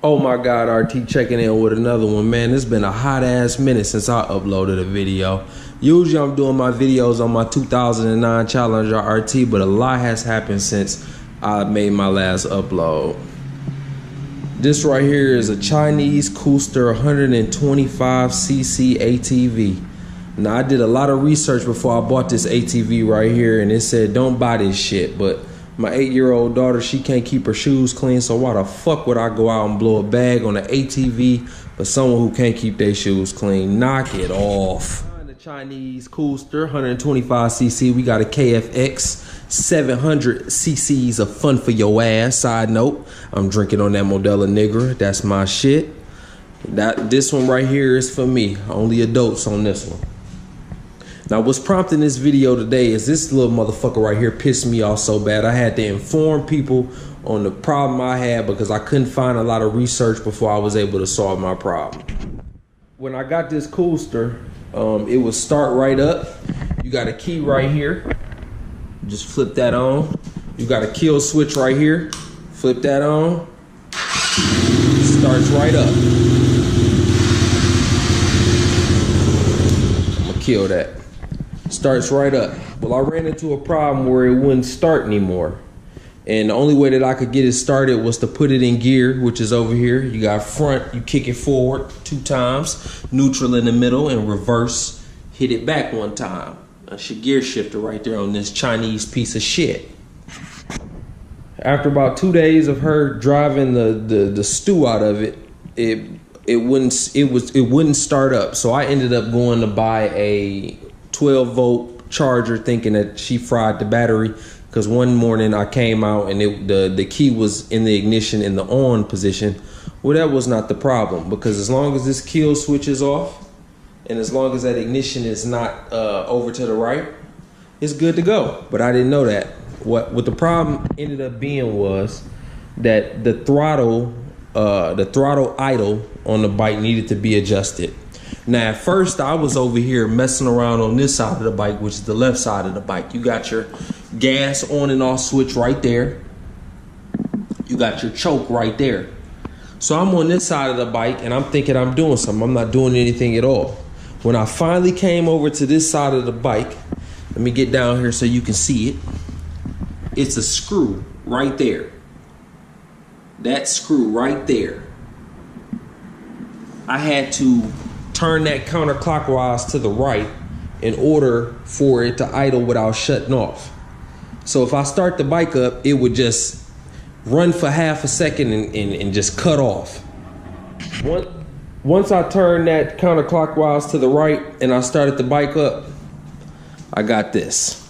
Oh my God, RT checking in with another one, man. It's been a hot ass minute since I uploaded a video. Usually I'm doing my videos on my 2009 Challenger RT, but a lot has happened since I made my last upload. This right here is a Chinese Coolster 125cc ATV. Now I did a lot of research before I bought this ATV right here, and it said don't buy this shit, but my 8-year-old daughter, she can't keep her shoes clean, so why the fuck would I go out and blow a bag on an ATV for someone who can't keep their shoes clean? Knock it off. The Chinese Coolster 125cc, we got a KFX 700 cc's of fun for your ass. Side note, I'm drinking on that Modelo Negra. That's my shit. This one right here is for me. Only adults on this one. Now, what's prompting this video today is this little motherfucker right here pissed me off so bad. I had to inform people on the problem I had because I couldn't find a lot of research before I was able to solve my problem. When I got this Coolster, it would start right up. You got a key right here. Just flip that on. You got a kill switch right here. Flip that on. Starts right up. I'm gonna kill that. Starts right up. Well, I ran into a problem where it wouldn't start anymore. And the only way that I could get it started was to put it in gear, which is over here. You got front, you kick it forward 2 times, neutral in the middle, and reverse, hit it back 1 time. That's your gear shifter right there on this Chinese piece of shit. After about 2 days of her driving the stew out of it, it wouldn't start up. So I ended up going to buy a 12-volt charger, thinking that she fried the battery, because one morning I came out and the key was in the ignition in the on position. Well, that was not the problem, because as long as this kill switch is off and as long as that ignition is not over to the right, it's good to go. But I didn't know that. What the problem ended up being was that the throttle idle on the bike needed to be adjusted. Now, at first, I was over here messing around on this side of the bike, which is the left side of the bike. You got your gas on and off switch right there. You got your choke right there. So I'm on this side of the bike, and I'm thinking I'm doing something. I'm not doing anything at all. When I finally came over to this side of the bike, let me get down here so you can see it. It's a screw right there. That screw right there. I had to turn that counterclockwise to the right in order for it to idle without shutting off. So if I start the bike up, it would just run for half a second and just cut off. Once I turned that counterclockwise to the right and I started the bike up, I got this.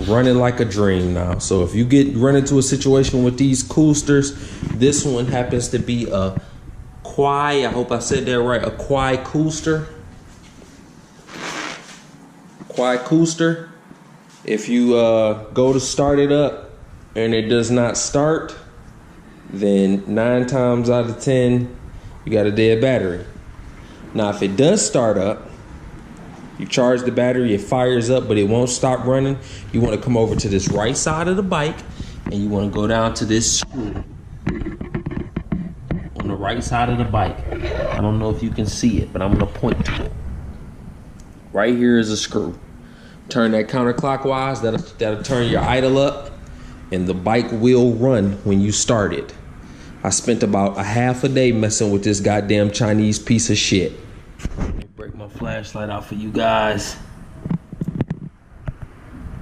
Running like a dream now. So if you run into a situation with these Coolsters, this one happens to be a Kwai, I hope I said that right, a Kwai Coolster. Kwai Coolster. If you go to start it up and it does not start, then 9 times out of 10, you got a dead battery. Now, if it does start up, you charge the battery, it fires up, but it won't stop running. You want to come over to this right side of the bike and you want to go down to this screw on the right side of the bike. I don't know if you can see it, but I'm going to point to it. Right here is a screw. Turn that counterclockwise, that'll turn your idle up, and the bike will run when you start it. I spent about a half a day messing with this goddamn Chinese piece of shit. Break my flashlight out for you guys.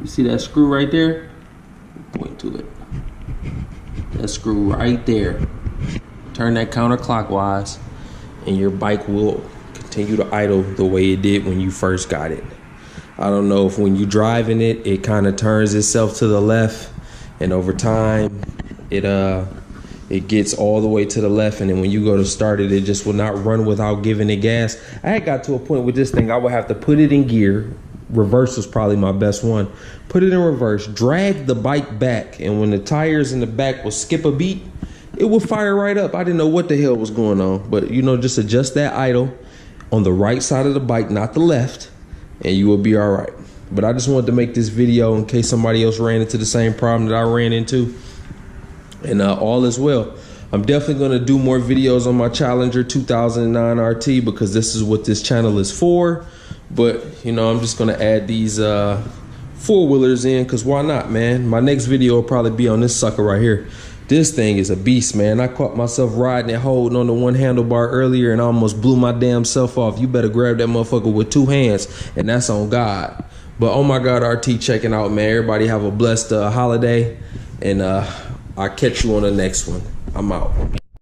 You see that screw right there? Point to it. That screw right there. Turn that counterclockwise and your bike will continue to idle the way it did when you first got it. I don't know if when you're driving it, it kind of turns itself to the left, and over time it gets all the way to the left, and then when you go to start it, it just will not run without giving it gas. I had got to a point with this thing, I would have to put it in gear. Reverse was probably my best one. Put it in reverse, drag the bike back, and when the tires in the back will skip a beat, it will fire right up. I didn't know what the hell was going on, but you know, just adjust that idle on the right side of the bike, not the left, and you will be all right. But I just wanted to make this video in case somebody else ran into the same problem that I ran into. And all is well. I'm definitely going to do more videos on my Challenger 2009 RT because this is what this channel is for. But, you know, I'm just going to add these four-wheelers in because why not, man? My next video will probably be on this sucker right here. This thing is a beast, man. I caught myself riding and holding on to one handlebar earlier and I almost blew my damn self off. You better grab that motherfucker with two hands, and that's on God. But oh my God, RT checking out, man. Everybody have a blessed holiday, and I'll catch you on the next one. I'm out.